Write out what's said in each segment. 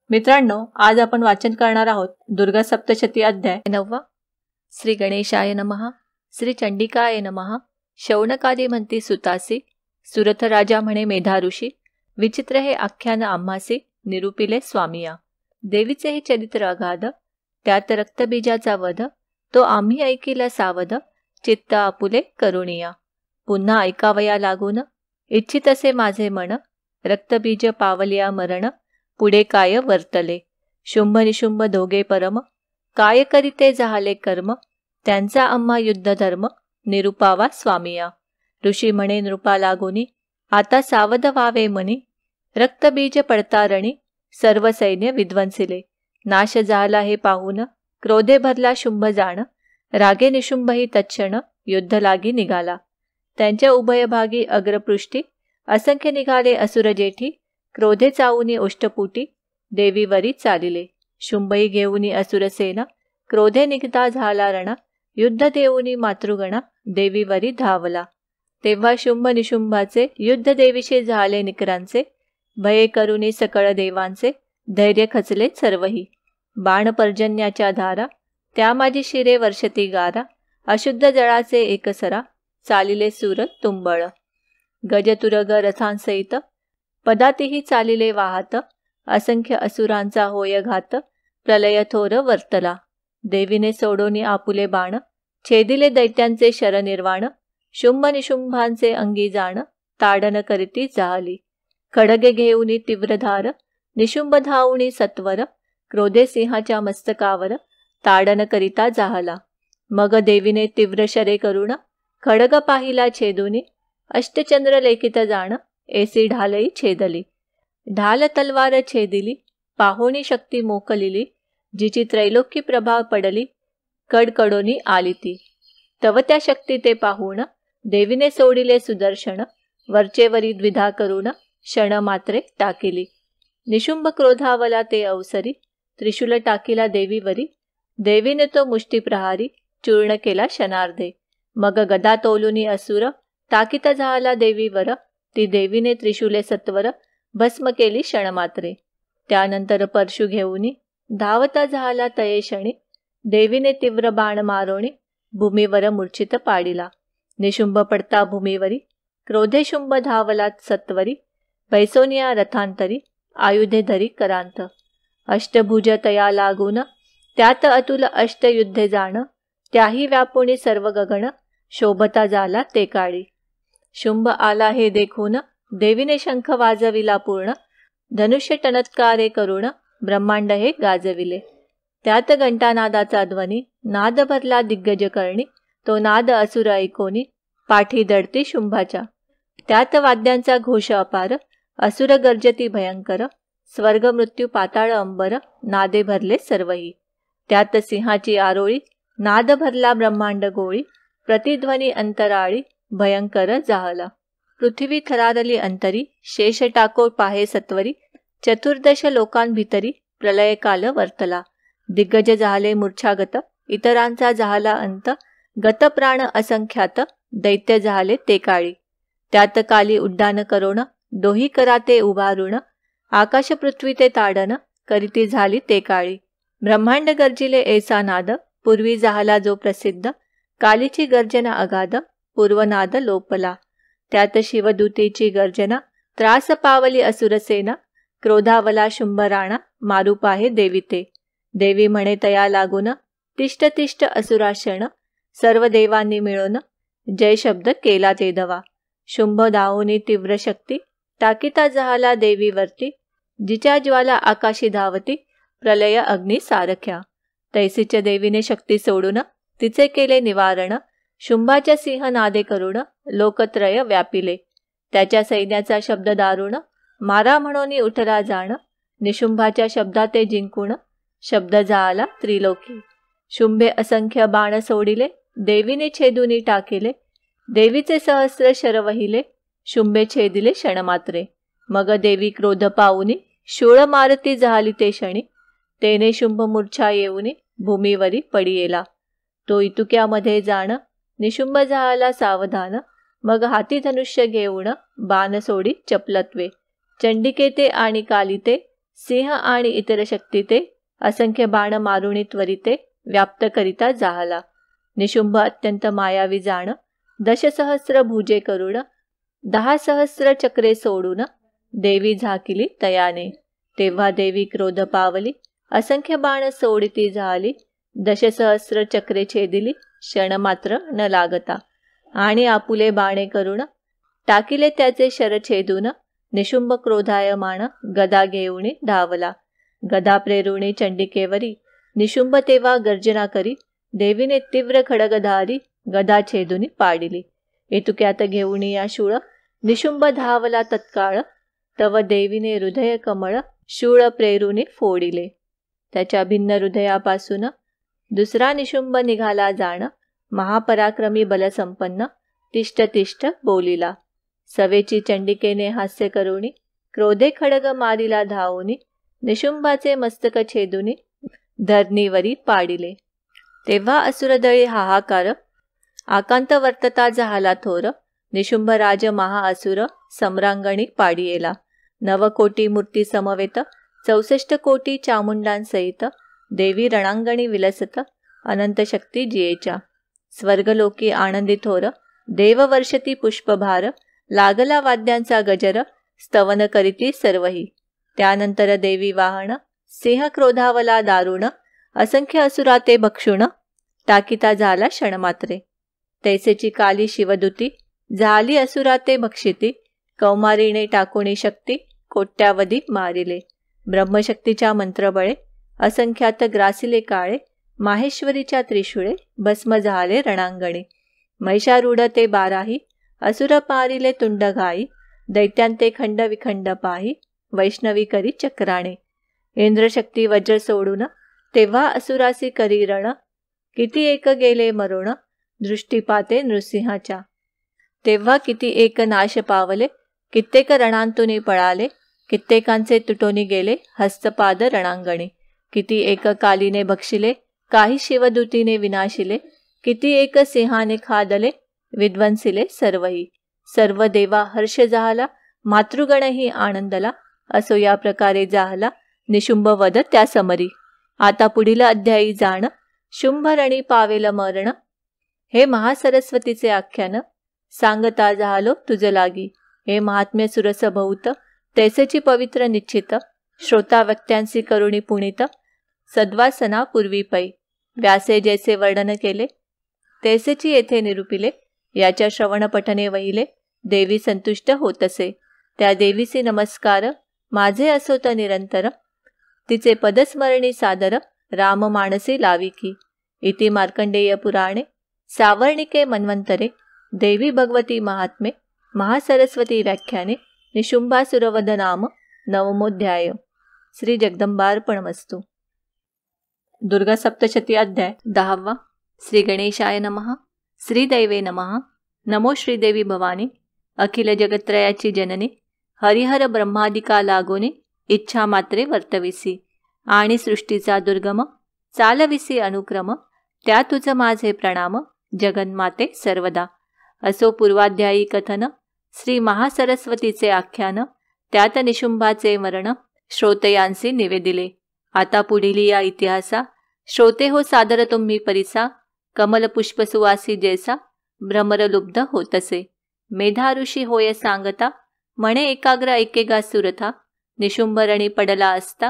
मित्रांनो, आज आपण वाचन करणार आहोत दुर्गा सप्तशती अध्याय 9. श्री गणेशाय नमः. श्री चंडिकाय नमः. शौनकादी म्हणती सुतासी, सुरथ राजा म्हणे मेधा ऋषी. विचित्र हे आख्यान आम्हासी, निरूपिले स्वामिया. देवीचे हे चरित्र अगाध, त्यात रक्तबीजाचा वध. तो आम्ही ऐकिला सावध, चित्त आपुले करुणिया. पुन्हा ऐकावया लागून, इच्छित असे माझे मन. रक्तबीज पावलिया मरण, पुढे काय वर्तले. शुंभ निशुंभ दोघे परम, काय करीते झाले कर्म. त्यांचा आम्हा युद्ध धर्म, निरुपावा स्वामिया. ऋषी म्हणे नृपा लागोनी, आता सावध व्हावे मनी. रक्तबीज पडता रणी, सर्व सैन्य विध्वंसिले. नाश झाला हे पाहून, क्रोधे भरला शुंभ जाण. रागे निशुंभही तत्क्षण, युद्ध लागी निघाला. त्यांच्या उभयभागी अग्रपृष्ठी, असंख्य निघाले असुर जेठी. क्रोधे चावुनी उष्टपुटी, देवीवरी चालिले. शुंभई घेऊनी असुरसेना, क्रोधे निघता झाला रणा. युद्ध देऊनी मातृगणा, देवीवरी धावला. तेव्हा शुंभ निशुंभाचे युद्ध देवीशी झाले निकरांचे. भये करुनी सकळ देवांचे, धैर्य खचले सर्वही. बाण पर्जन्याच्या धारा, त्या माझी शिरे वर्षती गारा. अशुद्ध जळाचे एकसरा, चालिले सूर तुंबळ. गजतुरग रथांसहित, पदातीही चालिले वाहत. असंख्य असुरांचा होय घात, प्रलय थोर वर्तला. देवीने सोडोनी आपुले बाण, छेदिले दैत्यांचे शरनिर्वाण. शुंभ निशुंभांचे अंगी जाण, ताडन करीती जाहली. खडगे घेऊनी तीव्रधार, निशुंभ धावुनी सत्वर. क्रोधे सिंहाच्या मस्तकावर, ताडन करिता जाहला. मग देवीने तीव्र शरे करुण, खडग पाहिला छेदुनी. अष्टचंद्र लेखित जाण, एसी ढालई छेदली. ढाल तलवार छेदिली, पाहोणी शक्ती मोकलिली. जिची त्रैलोक्य प्रभाव पडली, कडकडोनी आली ती. तव त्या शक्ती ते पाहून, देवीने सोडिले सुदर्शन. वरचेवरी द्विधा करून, क्षण मात्रे टाकिली. निशुंभ क्रोधावला ते अवसरी, त्रिशूल टाकिला देवीवरी. देवीने तो मुष्टी प्रहारी, चूर्ण केला क्षणार्धे. मग गदा तोलुनी असुर, टाकीत झाला देवीवर. ती देवीने त्रिशूले सत्वर, भस्म केली क्षणमात्रे. त्यानंतर परशु घेऊनी, धावता झाला तये क्षणी. देवीने तीव्र बाण मारोणी, भूमीवर मूर्छित पाडिला. निशुंभ पडता भूमीवरी, क्रोधे शुंभ धावला सत्वरी. बैसोनिया रथांतरी, आयुधे धरी करांत. अष्टभुज तया लागून, त्यात अतुल अष्टयुद्धे जाण. त्याही व्यापुणी सर्व गगन, शोभता झाला ते काळी. शुंभ आला हे देखून, देवीने शंख वाजविला पूर्ण. धनुष्य टनत्कारे करुण, ब्रह्मांड हे गाजविले. त्यात घंटानादाचा ध्वनी, नाद भरला दिग्गज करणी. तो नाद असुर ऐकोनी, पाठी दडती शुंभाच्या. त्यात वाद्यांचा घोष अपार, असुर गर्जती भयंकर. स्वर्ग मृत्यू पाताळ अंबर, नादे भरले सर्वही. त्यात सिंहाची आरोळी, नाद भरला ब्रह्मांड गोळी. प्रतिध्वनी अंतराळी, भयंकर जाहला. पृथ्वी थरारली अंतरी, शेष टाको पाहे सत्वरी. चतुर्दश लोकांभितरी, प्रलय काल वर्तला. दिग्गज झाले मूर्छागत, इतरांचा झाला अंत. गत प्राण असंख्यात, दैत्य झाले ते काळी. त्यात काली उड्डाण करोण, दोही कराते उभारुण. आकाश पृथ्वी ते ताडन, करीती झाली ते काळी. ब्रह्मांड गर्जिले ऐसा नाद, पूर्वी झाला जो प्रसिद्ध. कालीची गर्जना अगाध, पूर्वनाद लोपला. त्यात शिवदूतीची गर्जना, त्रास पावली असुरसेना. क्रोधावला शुंभ राणा, मारू पाहे देवी ते. देवी म्हणे तया लागून, तिष्ठ तिष्ठ असुराशण. सर्व देवांनी मिळून, जय शब्द केला ते दवा. शुंभ दाहोनी तीव्र शक्ती, टाकीता झाला देवीवरती. जिच्या ज्वाला आकाशी धावती, प्रलय अग्नी सारख्या. तैसीच देवीने शक्ती सोडून, तिचे केले निवारण. शुंभाच्या सिंह नादे करुण, लोकत्रय व्यापिले. त्याच्या सैन्याचा शब्द दारुण, मारा म्हणून उठला जाण. निशुंभाच्या शब्दाते जिंकून, शब्द झाला त्रिलोकी. शुंभे असंख्य बाण सोडिले, देवीने छेदुनी टाकिले. देवीचे सहस्र शर वहिले, शुंभे छेदिले क्षणमात्रे. मग देवी क्रोध पाऊनी, शूळ मारती झाली ते क्षणी. तेने शुंभ मूर्छा येऊनी, भूमीवरी पडियेला. तो इतुक्यामध्ये जाण, निशुंभ झाला सावधान. मग हाती धनुष्य घेऊन, बाण सोडी चपलत्वे. चंडिके ते आणि कालिते, सिंह आणि इतर शक्ती ते असंख्य बाण मारुणी त्वरिते व्याप्त करिता जाहला. निशुंभ अत्यंत मायावी जाण, दशसहस्र भुजे करुण, 10,000 चक्रे सोडून देवी झाकिली तयाने. तेव्हा देवी क्रोध पावली, असंख्य बाण सोडिती झाली, 10,000 चक्रे छेदिली, क्षण मात्र न लागता. आणि आपुले बाणे करुण टाकिले त्याचे शर छेदून, निशुंभ क्रोधायमान गदा घेऊनी धावला. गदा प्रेरुणी चंडिकेवरी, निशुंभ तेव्हा गर्जना करी, देवीने तीव्र खडगधारी गदा छेदुनी पाडिली. इतुक्यात घेऊनी या शूळ, निशुंभ धावला तत्काळ, तव देवीने हृदय कमळ शूळ प्रेरुनी फोडिले. त्याच्या भिन्न हृदयापासून दुसरा निशुंभ निघाला जाण, महापराक्रमी बलसंपन्न तिष्ठ तिष्ठ बोलिला. सवेची चंडिकेने हास्य करुणी, क्रोधे खडग मारिला धावुनी, निशुंभाचे मस्तक छेदुनी धरणीवरी पाडिले. तेव्हा असुरदळी हाहाकार, आकांत वर्तता झाला थोर, निशुंभ राज महाअसुर सम्रांगणी पाडियेला. 9 कोटी मूर्ती समवेत, 64 कोटी चामुंडांसहित, देवी रणांगणी विलसत, अनंत शक्ती जियेच्या. स्वर्गलोकी आनंदी थोर, देव वर्षती पुष्पभार, लागला वाद्यांचा गजर, स्तवन करीती सर्वही. त्यानंतर देवी वाहन, सिंह क्रोधावला दारुण, असंख्य असुरा ते भक्षुण, टाकिता झाला क्षणमात्रे. तैसेची काली शिवदूती, झाली असुरा ते भक्षिती, कौमारीने टाकुणी शक्ती, कोट्यावधी मारिले. ब्रह्मशक्तीच्या मंत्रबळे, असंख्यात ग्रासिले काळे, माहेश्वरीच्या त्रिशूळे, भस्म झाले रणांगणी. महिषारूढ ते 12ही, असुर पारिले तुंड घाई, दैत्यांते खंड विखंड पाही, वैष्णवी करी चक्राणे. इंद्रशक्ती वज्र सोडून, तेव्हा असुरासी करी रण, किती एक गेले मरुण, दृष्टीपाते नृसिंहाच्या. तेव्हा किती एक नाश पावले, कित्येक रणांतुनी पळाले, कित्येकांचे तुटोनी गेले हस्तपाद रणांगणी. किती एक कालीने भक्षिले, काही शिवदूतीने विनाशिले, किती एक सिंहाने खादले, विध्वंसिले सर्वही. सर्व देवा हर्ष झाला, मातृगणही आनंदला, असो या प्रकारे जाहला निशुंभ वध त्या समरी. आता पुढील अध्यायी जाण, शुंभरणी पावेल मरण, हे महासरस्वतीचे आख्यान सांगता झालो तुझ लागी. हे महात्म्य सुरस बहुत, तैसेची पवित्र निश्चित, श्रोता व्यक्त्यांसी करुणी पुणित, सद्वासना पूर्वी पै. व्यासे जैसे वर्णन केले, तैसेची येथे निरूपिले, याच्या श्रवण पठने वहिले, देवी संतुष्ट होतसे. त्या देवीसी नमस्कार माझे असोत निरंतर, तिचे पदस्मरणी सादर राम मानसी लाविकी. इति मार्कंडेय पुराणे सावर्णिके मन्वंतरे देवी भगवती महात्मे महासरस्वती व्याख्याने निशुंभासुरवध नाम 9मोऽध्याय. श्री जगदंबार्पणमस्तु. दुर्गा सप्तशती अध्याय 10वा. श्री गणेशाय नमः. श्री दैवे नमः. नमो श्रीदेवी भवानी, अखिल जगत्रयाची जननी, हरिहर ब्रह्मादिका लागोनी इच्छा मात्रे वर्तविसी, आणि सृष्टीचा दुर्गम चालविसी अनुक्रम, त्या तुझ माझे प्रणाम जगन्माते सर्वदा. असो पूर्वाध्यायी कथन, श्री महासरस्वतीचे आख्यान, त्यात निशुंभाचे मरण श्रोतयांसी निवेदिले. आता पुढील या इतिहासा, श्रोते हो सादर तुम्ही परिसा, कमल पुष्प सुवासी जैसा भ्रमरलुब्ध होतसे. मेधा ऋषी होय सांगता, म्हणे एकाग्र ऐकेगा सुरथा, निशुंभरणी पडला असता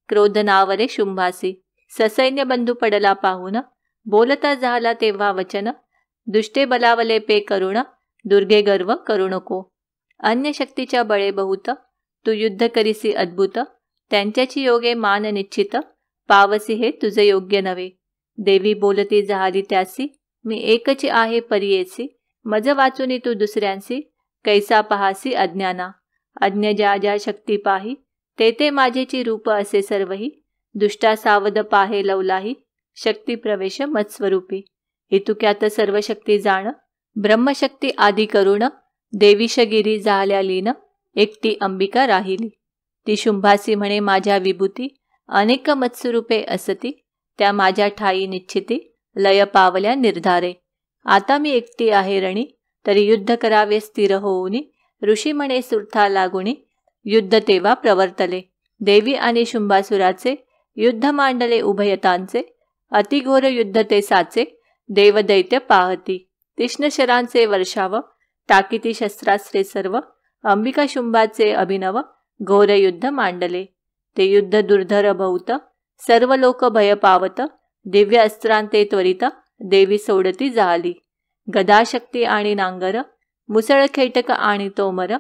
क्रोध नावरे शुंभासी. ससैन्य बंधू पडला पाहून, बोलता झाला तेव्हा वचन, दुष्टे बलावले पे करुण, दुर्गे गर्व करू नको. अन्य शक्तीच्या बळे बहुत, तू युद्ध करीसी अद्भुत, त्यांच्याची योगे मान निश्चित, पावसी हे तुझे योग्य नव्हे. देवी बोलती झाली त्यासी, मी एकची आहे परियेसी, मज वाचुनी तू दुसऱ्यांसी, कैसा पहासी अज्ञाना. अज्ञ ज्या ज्या शक्ती पाही, ते ते माझेची रूप असे सर्वही, दुष्टा सावध पाहे लवलाही, शक्ती प्रवेश मत्स्वरूपी. इतुक्यात सर्व शक्ती जाण, ब्रह्मशक्ती आदी करुण, देवीशगिरी झाल्या लीन, एकटी अंबिका राहिली. ती शुंभासी म्हणे माझ्या विभूती, अनेक मत्स्वरूपे असती, त्या माझ्या ठाई निश्चिती, लय पावल्या निर्धारे. आता मी एकटी आहे रणी, तरी युद्ध करावे स्थिर होऊनी, ऋषी म्हणे सुरथा लागुनी, युद्ध तेव्हा प्रवर्तले. देवी आणि शुंभासुराचे युद्ध मांडले उभयतांचे, अतिघोर युद्ध ते साचे, देवदैत्य पाहती. तीक्ष्ण शरांचे वर्षाव, टाकीती शस्त्रास्त्रे सर्व, अंबिका शुंभाचे अभिनव, घोर युद्ध मांडले. ते युद्ध दुर्धर बहुत, सर्व लोक भय पावत, दिव्य अस्त्रांते त्वरित, देवी सोडती जाली. गदाशक्ती आणि नांगर, मुसळ खेटक आणि तोमर,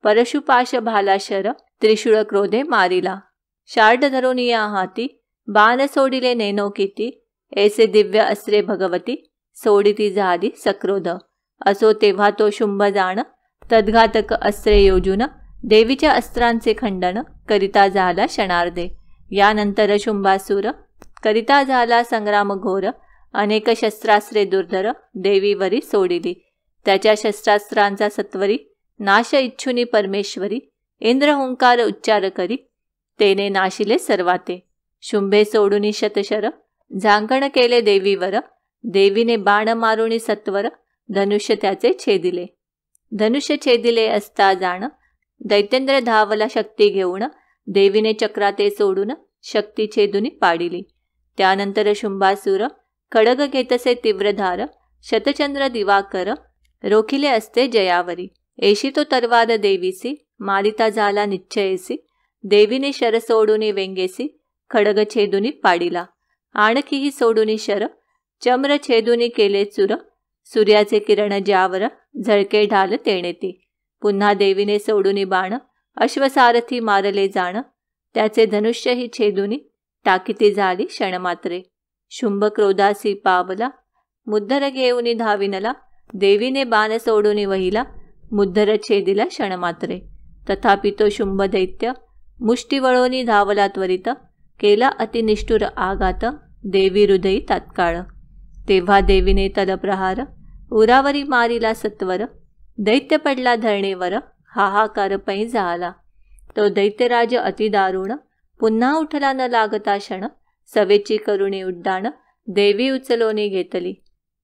परशुपाश भाला शर, त्रिशूळ क्रोधे मारिला. शार्ड धरून या हाती, बाण सोडिले नेनो किती, ऐसे दिव्य अस्त्रे भगवती, सोडिती झाली सक्रोध. असो तेव्हा तो शुंभ जाण, तद्घातक अस्त्रे योजून, देवीच्या अस्त्रांचे खंडन, करिता झाला क्षणार्धे. यानंतर शुंभासूर करिता झाला संग्राम घोर, अनेक शस्त्रास्त्रे दुर्धर, देवीवरी सोडिली. त्याच्या शस्त्रास्त्रांचा सत्वरी नाश इच्छुनी परमेश्वरी, इंद्र हुंकार उच्चार करी, तेने नाशिले सर्वाते. शुंभे सोडूनी शतशर, झांकण केले देवीवर, देवीने बाण मारुनी सत्वर, धनुष्य त्याचे छेदिले. धनुष्य छेदिले असता जाण, दैत्येंद्र धावला शक्ती घेऊन, देवीने चक्राते सोडून, शक्ती छेदुनी पाडिली. त्यानंतर शुंभासूर खडग घेतसे तीव्रधार, शतचंद्र दिवाकर, रोखिले असते जयावरी. एशी तो तरवार देवीसी, मारिता झाला निश्चयसी, देवीने शर सोडूनी वेंगेसी, खडग छेदुनी पाडिला. आणखीही सोडूनी शर, चम्र छेदुनी केले चुर, सूर्याचे किरण ज्यावर, झळके ढाल तेणेती. पुन्हा देवीने सोडूनी बाण, अश्वसारथी मारले जाण, त्याचे धनुष्यही छेदुनी, टाकीती झाली क्षणमात्रे. शुंभ क्रोधासी पावला, मुद्दर घेऊनी धाविनला, देवीने बाण सोडूनी वहिला, मुद्दर छेदिला क्षणमात्रे. तथापि तो शुंभ दैत्य मुष्टी वळोनी धावला त्वरित, केला अतिनिष्ठुर आघात, देवी हृदयी तात्काळ. तेव्हा देवीने तलप्रहार, उरावरी मारिला सत्वर, दैत्य पडला धरणीवर, हाहाकार पै झाला. तो दैत्यराज अतिदारुण, पुन्हा उठला न लागता क्षण, सवेची करुणी उड्डाण, देवी उचलोनी घेतली.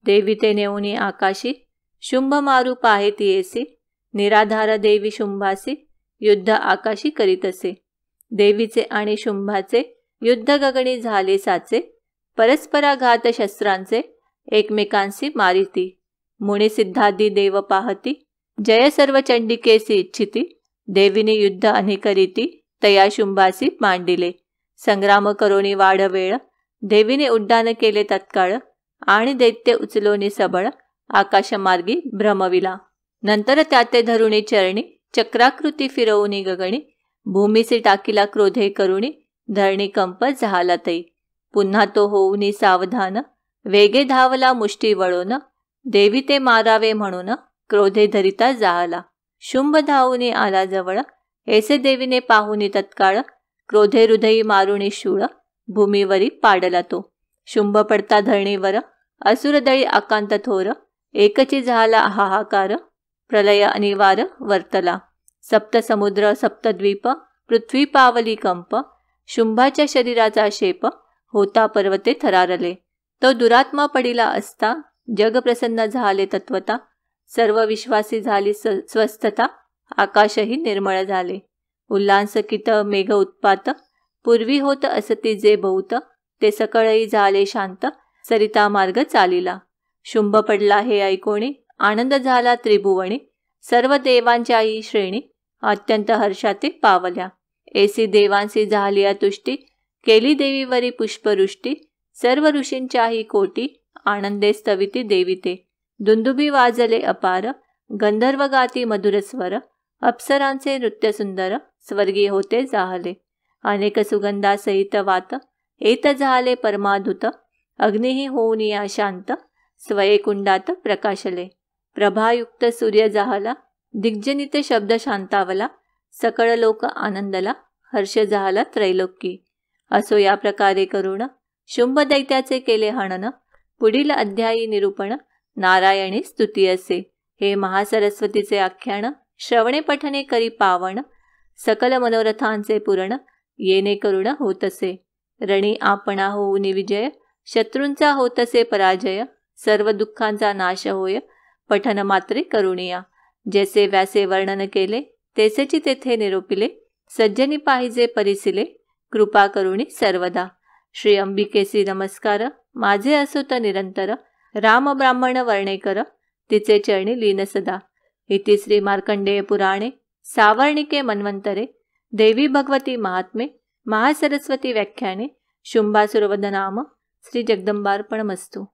देवी ते नेऊनी आकाशी, शुंभ मारू पाहे तियेसी, निराधार देवी शुंभासी, युद्ध आकाशी करीतसे. देवीचे आणि शुंभाचे युद्ध गगनी झाले साचे, परस्पराघात शस्त्रांचे, एकमेकांसी मारिती. मुनिसिद्धादी देव पाहती, जय सर्व चंडिकेसी इच्छिती, देवीने युद्ध अनेकरीती, तया शुंभासी मांडिले. संग्राम करोनी वाढ वेळ, देवीने उड्डाण केले तत्काळ, आणि दैत्य उचलोनी सबळ, आकाशमार्गी भ्रमविला. नंतर त्याते धरुणी चरणी, चक्राकृती फिरवूनी गगणी, भूमीसी टाकीला क्रोधे करुणी, धरणी कंप झाला तै. पुन्हा तो होऊनी सावधान, वेगे धावला मुष्टी वळून, देवी ते मारावे म्हणून, क्रोधे धरिता जाहला. शुंभ धावूनी आला जवळ, ऐसे देवीने पाहुनी तत्काळ, क्रोधे हृदयी मारुणी शूळ, भूमीवरी पाडला तो. शुंभ पडता धरणीवर, असुरदळी आकांत थोर, एकची झाला हाहाकार, प्रलय अनिवार वर्तला. सप्त समुद्र सप्तद्वीप, पृथ्वी पावली कंप, शुंभाच्या शरीराचा शेप, होता पर्वते थरारले. तो दुरात्मा पडिला असता, जग प्रसन्न झाले तत्वता, सर्व विश्वासी झाली स्वस्थता, आकाशही निर्मळ झाले. उल्लासकित मेघ उत्पात, पूर्वी होत असती जे बहुत, ते सकळही झाले शांत, सरिता मार्ग चालिला. शुंभ पडला हे ऐकोणी, आनंद झाला त्रिभुवनी, सर्व देवांच्याही श्रेणी, अत्यंत हर्षाते पावल्या. ऐसी देवांसी झाली तुष्टी, केली देवीवरी पुष्पवृष्टी, सर्व ऋषींच्याही कोटी, आनंदे स्तविती देविते. दुंदुभी वाजले अपार, गंधर्व गाती मधुर स्वर, अप्सरांचे नृत्य सुंदर, स्वर्गी होते जाहले. अनेक सुगंधासहित वात, येत झाले परमाधुत, अग्निही होऊन या शांत, स्वयकुंडात प्रकाशले. प्रभायुक्त सूर्य जाहला, दिग्जनित शब्द शांतावला, सकळ लोक आनंदला, हर्ष झाला त्रैलोकी. असो या प्रकारे करुण, शुंभ दैत्याचे केले हनन, पुढील अध्यायी निरूपण, नारायणी स्तुती असे. हे महासरस्वतीचे आख्यान, श्रवणे पठणे करी पावण, सकल मनोरथांचे पूर्ण, येणे करुण होतसे. रणी आपणा होऊनी विजय, शत्रूंचा होतसे पराजय, सर्व दुःखांचा नाश होय, पठन मात्रे करुणिया. जैसे व्यासे वर्णन केले, तेसेची तेथे निरूपिले, सज्जनी पाहिजे परिसिले, कृपा करुणी सर्वदा. श्री अंबिकेसी नमस्कार, माझे असुत निरंतर. राम ब्राह्मण वर्णेकर, तिचे चरणी लीन सदा. इति श्री मार्कंडेय पुराणे सावर्णिके मन्वंतरे देवी भगवती महात्मे महासरस्वती व्याख्याने शुंभासुरवध नाम श्री जगदंबार्पणमस्तु.